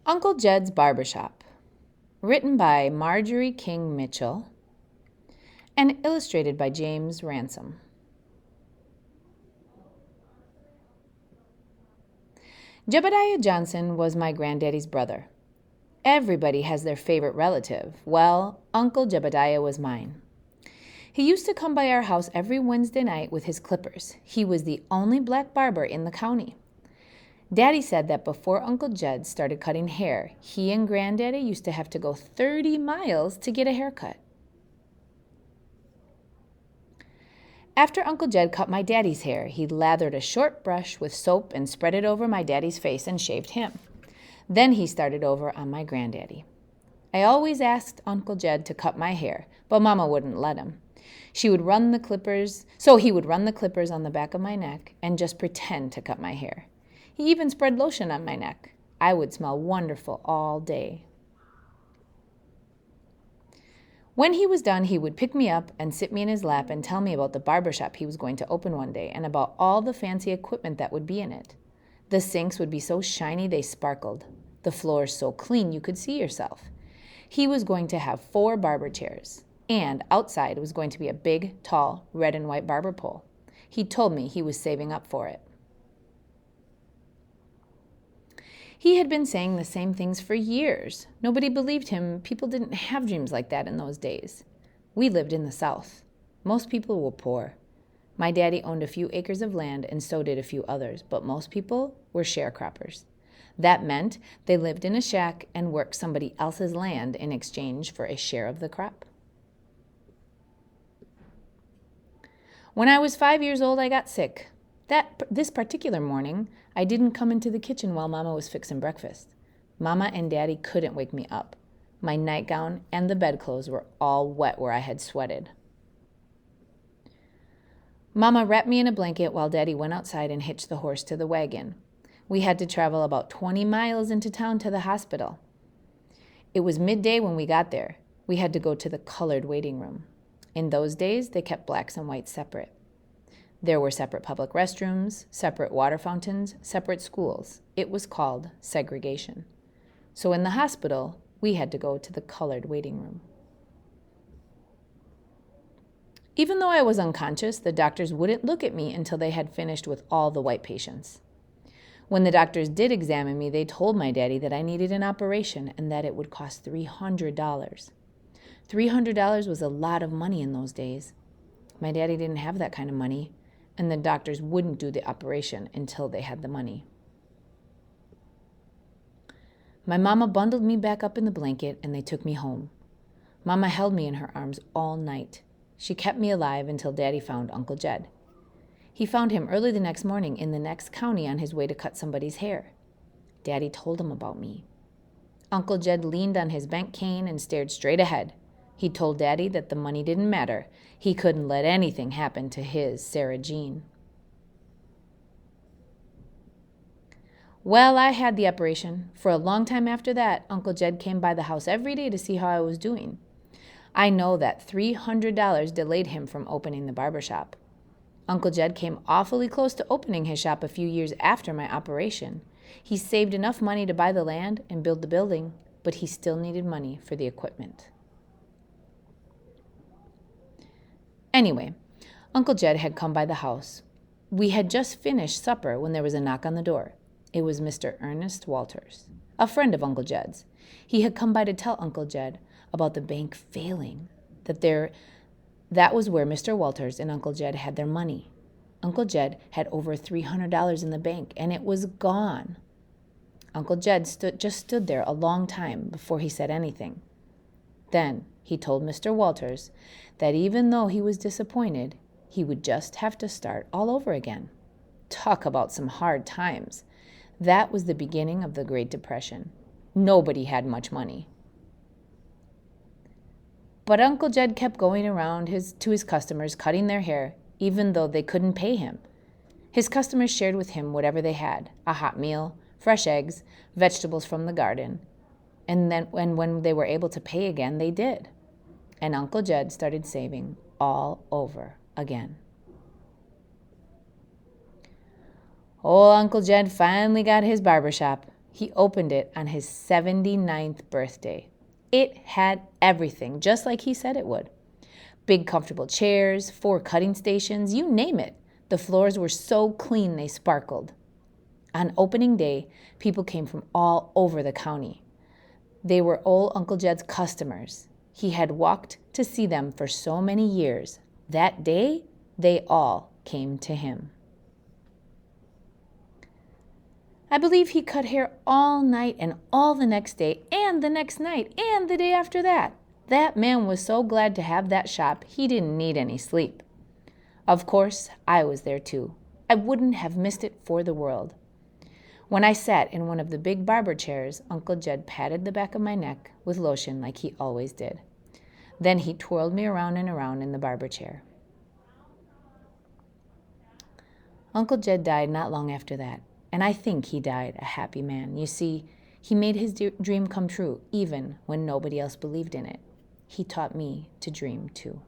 Uncle Jed's Barbershop, written by Margaree King Mitchell and illustrated by James Ransom. Jebediah Johnson was my granddaddy's brother. Everybody has their favorite relative. Well, Uncle Jebediah was mine. He used to come by our house every Wednesday night with his clippers. He was the only black barber in the county. Daddy said that before Uncle Jed started cutting hair, he and Granddaddy used to have to go 30 miles to get a haircut. After Uncle Jed cut my daddy's hair, he lathered a short brush with soap and spread it over my daddy's face and shaved him. Then he started over on my granddaddy. I always asked Uncle Jed to cut my hair, but Mama wouldn't let him. He would run the clippers on the back of my neck and just pretend to cut my hair. He even spread lotion on my neck. I would smell wonderful all day. When he was done, he would pick me up and sit me in his lap and tell me about the barbershop he was going to open one day and about all the fancy equipment that would be in it. The sinks would be so shiny they sparkled. The floors so clean you could see yourself. He was going to have 4 barber chairs, and outside was going to be a big, tall, red and white barber pole. He told me he was saving up for it. He had been saying the same things for years. Nobody believed him. People didn't have dreams like that in those days. We lived in the South. Most people were poor. My daddy owned a few acres of land, and so did a few others, but most people were sharecroppers. That meant they lived in a shack and worked somebody else's land in exchange for a share of the crop. When I was 5 years old, I got sick. This particular morning, I didn't come into the kitchen while Mama was fixing breakfast. Mama and Daddy couldn't wake me up. My nightgown and the bedclothes were all wet where I had sweated. Mama wrapped me in a blanket while Daddy went outside and hitched the horse to the wagon. We had to travel about 20 miles into town to the hospital. It was midday when we got there. We had to go to the colored waiting room. In those days, they kept blacks and whites separate. There were separate public restrooms, separate water fountains, separate schools. It was called segregation. So in the hospital, we had to go to the colored waiting room. Even though I was unconscious, the doctors wouldn't look at me until they had finished with all the white patients. When the doctors did examine me, they told my daddy that I needed an operation and that it would cost $300. $300 was a lot of money in those days. My daddy didn't have that kind of money, and the doctors wouldn't do the operation until they had the money. My mama bundled me back up in the blanket, and they took me home. Mama held me in her arms all night. She kept me alive until Daddy found Uncle Jed. He found him early the next morning in the next county on his way to cut somebody's hair. Daddy told him about me. Uncle Jed leaned on his bent cane and stared straight ahead. He told Daddy that the money didn't matter. He couldn't let anything happen to his Sarah Jean. Well, I had the operation. For a long time after that, Uncle Jed came by the house every day to see how I was doing. I know that $300 delayed him from opening the barbershop. Uncle Jed came awfully close to opening his shop a few years after my operation. He saved enough money to buy the land and build the building, but he still needed money for the equipment. Anyway, Uncle Jed had come by the house. We had just finished supper when there was a knock on the door. It was Mr. Ernest Walters, a friend of Uncle Jed's. He had come by to tell Uncle Jed about the bank failing, that was where Mr. Walters and Uncle Jed had their money. Uncle Jed had over $300 in the bank, and it was gone. Uncle Jed just stood there a long time before he said anything. Then he told Mr. Walters that even though he was disappointed, he would just have to start all over again. Talk about some hard times. That was the beginning of the Great Depression. Nobody had much money. But Uncle Jed kept going around to his customers, cutting their hair, even though they couldn't pay him. His customers shared with him whatever they had, a hot meal, fresh eggs, vegetables from the garden. And then when they were able to pay again, they did. And Uncle Jed started saving all over again. Old Uncle Jed finally got his barbershop. He opened it on his 79th birthday. It had everything, just like he said it would. Big comfortable chairs, 4 cutting stations, you name it. The floors were so clean they sparkled. On opening day, people came from all over the county. They were old Uncle Jed's customers. He had walked to see them for so many years. That day, they all came to him. I believe he cut hair all night and all the next day and the next night and the day after that. That man was so glad to have that shop, he didn't need any sleep. Of course, I was there too. I wouldn't have missed it for the world. When I sat in one of the big barber chairs, Uncle Jed patted the back of my neck with lotion like he always did. Then he twirled me around and around in the barber chair. Uncle Jed died not long after that, and I think he died a happy man. You see, he made his dream come true even when nobody else believed in it. He taught me to dream too.